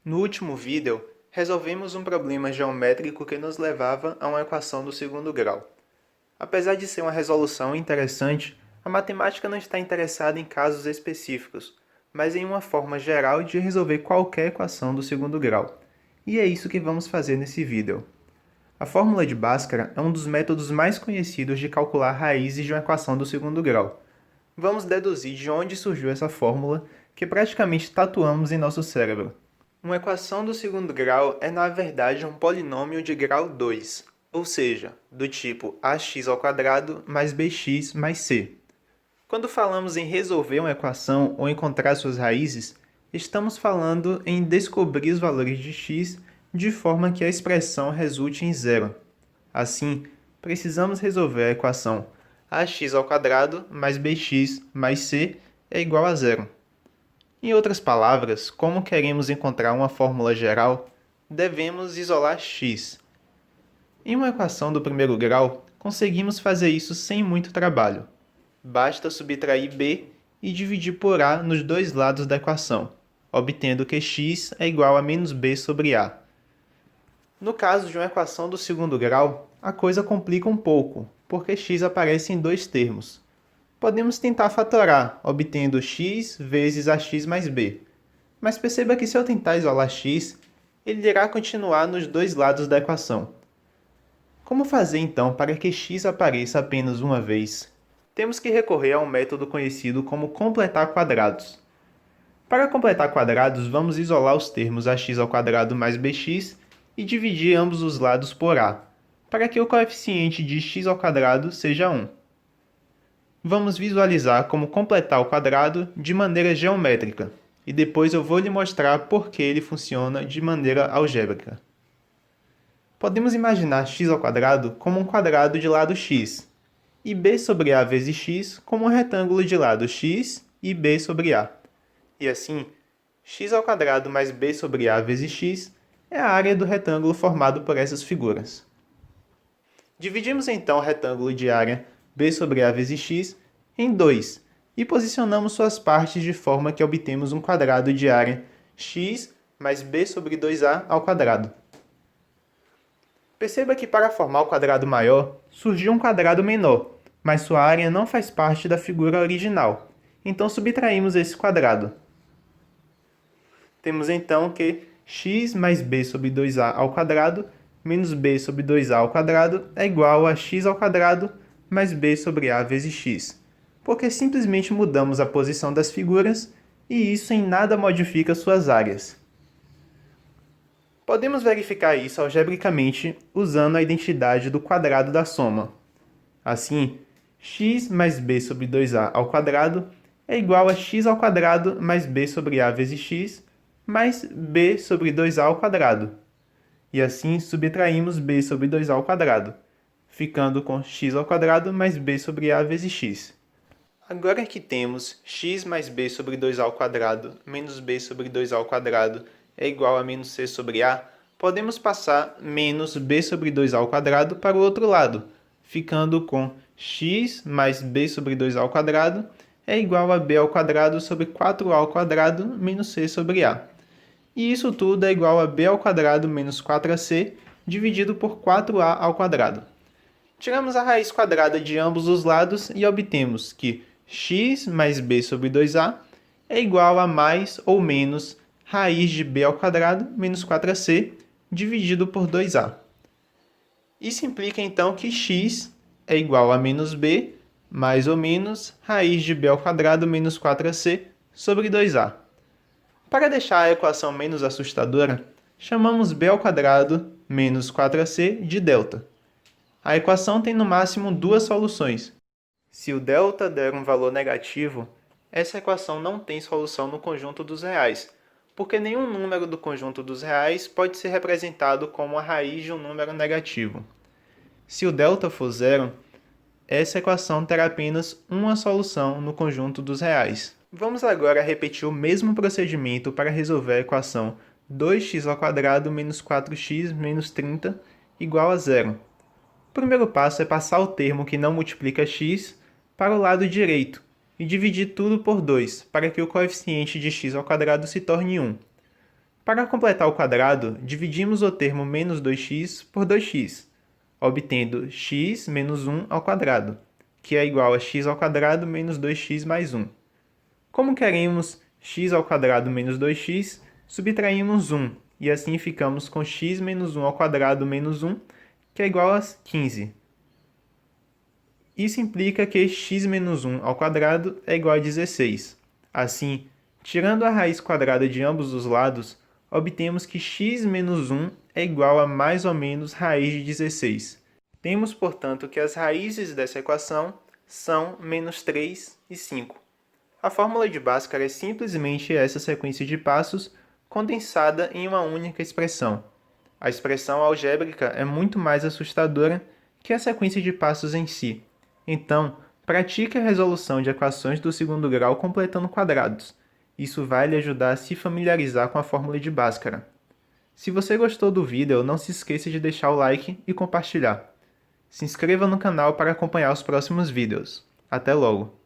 No último vídeo, resolvemos um problema geométrico que nos levava a uma equação do segundo grau. Apesar de ser uma resolução interessante, a matemática não está interessada em casos específicos, mas em uma forma geral de resolver qualquer equação do segundo grau. E é isso que vamos fazer nesse vídeo. A fórmula de Bhaskara é um dos métodos mais conhecidos de calcular raízes de uma equação do segundo grau. Vamos deduzir de onde surgiu essa fórmula, que praticamente tatuamos em nosso cérebro. Uma equação do segundo grau é, na verdade, um polinômio de grau 2, ou seja, do tipo ax² mais bx mais c. Quando falamos em resolver uma equação ou encontrar suas raízes, estamos falando em descobrir os valores de x de forma que a expressão resulte em zero. Assim, precisamos resolver a equação ax² mais bx mais c é igual a zero. Em outras palavras, como queremos encontrar uma fórmula geral, devemos isolar x. Em uma equação do primeiro grau, conseguimos fazer isso sem muito trabalho. Basta subtrair b e dividir por a nos dois lados da equação, obtendo que x é igual a menos b sobre a. No caso de uma equação do segundo grau, a coisa complica um pouco, porque x aparece em dois termos. Podemos tentar fatorar, obtendo x vezes ax mais b. Mas perceba que se eu tentar isolar x, ele irá continuar nos dois lados da equação. Como fazer então para que x apareça apenas uma vez? Temos que recorrer a um método conhecido como completar quadrados. Para completar quadrados, vamos isolar os termos ax² mais bx e dividir ambos os lados por a, para que o coeficiente de x² seja 1. Vamos visualizar como completar o quadrado de maneira geométrica, e depois eu vou lhe mostrar por que ele funciona de maneira algébrica. Podemos imaginar x² como um quadrado de lado x, e b sobre a vezes x como um retângulo de lado x e b sobre a. E assim, x² mais b sobre a vezes x é a área do retângulo formado por essas figuras. Dividimos então o retângulo de área b sobre a vezes x em 2 e posicionamos suas partes de forma que obtemos um quadrado de área x mais b sobre 2a ao quadrado. Perceba que para formar o quadrado maior, surgiu um quadrado menor, mas sua área não faz parte da figura original, então subtraímos esse quadrado. Temos então que x mais b sobre 2a ao quadrado menos b sobre 2a ao quadrado é igual a x² mais b sobre a vezes x, porque simplesmente mudamos a posição das figuras e isso em nada modifica suas áreas. Podemos verificar isso algebricamente usando a identidade do quadrado da soma. Assim, x mais b sobre 2a ao quadrado é igual a x² mais b sobre a vezes x mais b sobre 2a ao quadrado. E assim subtraímos b sobre 2a ao quadrado, ficando com x² mais b sobre a vezes x. Agora que temos x mais b sobre 2a ao quadrado menos b sobre 2a ao quadrado é igual a menos c sobre a, podemos passar menos b sobre 2a ao quadrado para o outro lado, ficando com x mais b sobre 2a ao quadrado é igual a b ao quadrado sobre 4a ao quadrado menos c sobre a. E isso tudo é igual a b ao quadrado menos 4ac dividido por 4a ao quadrado. Tiramos a raiz quadrada de ambos os lados e obtemos que x mais b sobre 2a é igual a mais ou menos raiz de b ao quadrado menos 4ac dividido por 2a. Isso implica então que x é igual a menos b mais ou menos raiz de b ao quadrado menos 4ac sobre 2a. Para deixar a equação menos assustadora, chamamos b ao quadrado menos 4ac de delta. A equação tem no máximo duas soluções. Se o delta der um valor negativo, essa equação não tem solução no conjunto dos reais, porque nenhum número do conjunto dos reais pode ser representado como a raiz de um número negativo. Se o delta for zero, essa equação terá apenas uma solução no conjunto dos reais. Vamos agora repetir o mesmo procedimento para resolver a equação 2x² menos 4x menos 30 igual a zero. O primeiro passo é passar o termo que não multiplica x para o lado direito e dividir tudo por 2, para que o coeficiente de x² se torne 1. Para completar o quadrado, dividimos o termo menos 2x por 2x, obtendo x menos 1 ao quadrado, que é igual a x ao quadrado menos 2x mais 1. Como queremos x ao quadrado menos 2x, subtraímos 1, e assim ficamos com x menos 1 ao quadrado menos 1, que é igual a 15. Isso implica que x menos 1 ao quadrado é igual a 16. Assim, tirando a raiz quadrada de ambos os lados, obtemos que x menos 1 é igual a mais ou menos raiz de 16. Temos, portanto, que as raízes dessa equação são menos 3 e 5. A fórmula de Bhaskara é simplesmente essa sequência de passos condensada em uma única expressão. A expressão algébrica é muito mais assustadora que a sequência de passos em si. Então, pratique a resolução de equações do segundo grau completando quadrados. Isso vai lhe ajudar a se familiarizar com a fórmula de Bhaskara. Se você gostou do vídeo, não se esqueça de deixar o like e compartilhar. Se inscreva no canal para acompanhar os próximos vídeos. Até logo!